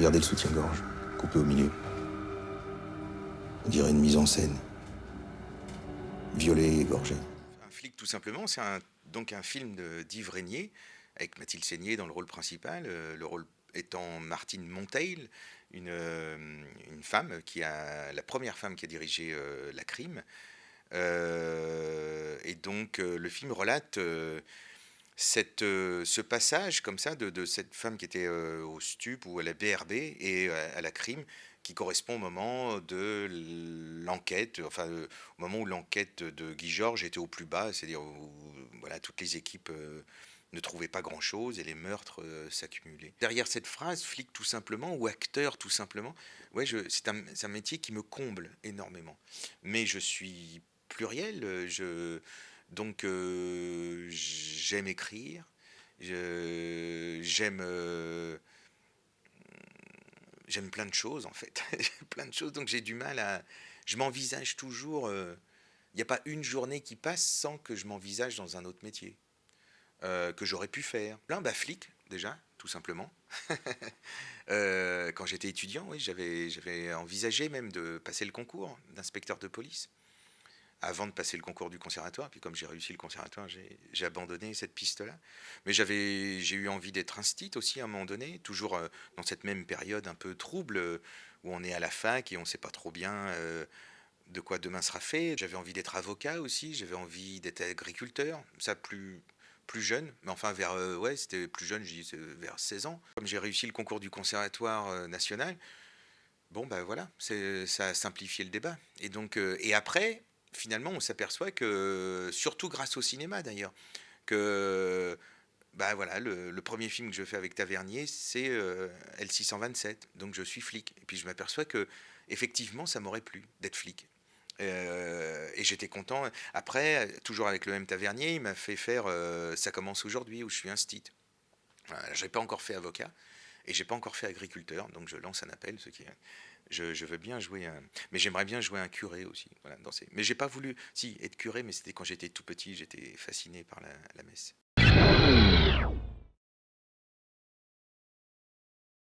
Regardez le soutien-gorge, coupé au milieu. On dirait une mise en scène. Violet et égorgé. Un flic, tout simplement, c'est donc un film d'Yves Régnier, avec Mathilde Seigner dans le rôle principal, le rôle étant Martine Monteil, une femme la première femme qui a dirigé la crime. Et donc le film relate ce passage comme ça de cette femme qui était au STUP ou à la BRB et à la crime, qui correspond au moment de l'enquête, enfin au moment où l'enquête de Guy Georges était au plus bas, c'est-à-dire où voilà, toutes les équipes ne trouvaient pas grand-chose et les meurtres s'accumulaient. Derrière cette phrase, flic tout simplement, ou acteur tout simplement, ouais, c'est un métier qui me comble énormément. Mais je suis pluriel, donc j'aime écrire, j'aime j'aime plein de choses en fait, plein de choses, donc j'ai du mal à... Je m'envisage toujours... Il n'y a pas une journée qui passe sans que je m'envisage dans un autre métier que j'aurais pu faire. Là, bah, flic, déjà, tout simplement. Quand j'étais étudiant, oui, j'avais envisagé même de passer le concours d'inspecteur de police avant de passer le concours du conservatoire. Puis comme j'ai réussi le conservatoire, j'ai abandonné cette piste-là. Mais j'ai eu envie d'être instit aussi à un moment donné, toujours dans cette même période un peu trouble où on est à la fac et on ne sait pas trop bien de quoi demain sera fait. J'avais envie d'être avocat aussi, j'avais envie d'être agriculteur, ça plus jeune, mais enfin ouais, c'était plus jeune, je dis vers 16 ans. Comme j'ai réussi le concours du conservatoire national, bon ben voilà, ça a simplifié le débat. Et donc et après, finalement, on s'aperçoit que surtout grâce au cinéma d'ailleurs, que bah voilà, le premier film que je fais avec Tavernier, c'est L627, donc je suis flic. Et puis je m'aperçois que effectivement, ça m'aurait plu d'être flic. Et j'étais content. Après, toujours avec le même Tavernier, il m'a fait faire Ça commence aujourd'hui, où je suis instit. Voilà, j'ai pas encore fait avocat et j'ai pas encore fait agriculteur, donc je lance un appel. Je veux bien jouer mais j'aimerais bien jouer un curé aussi. Voilà, mais j'ai pas voulu, si, être curé, mais c'était quand j'étais tout petit, j'étais fasciné par la messe.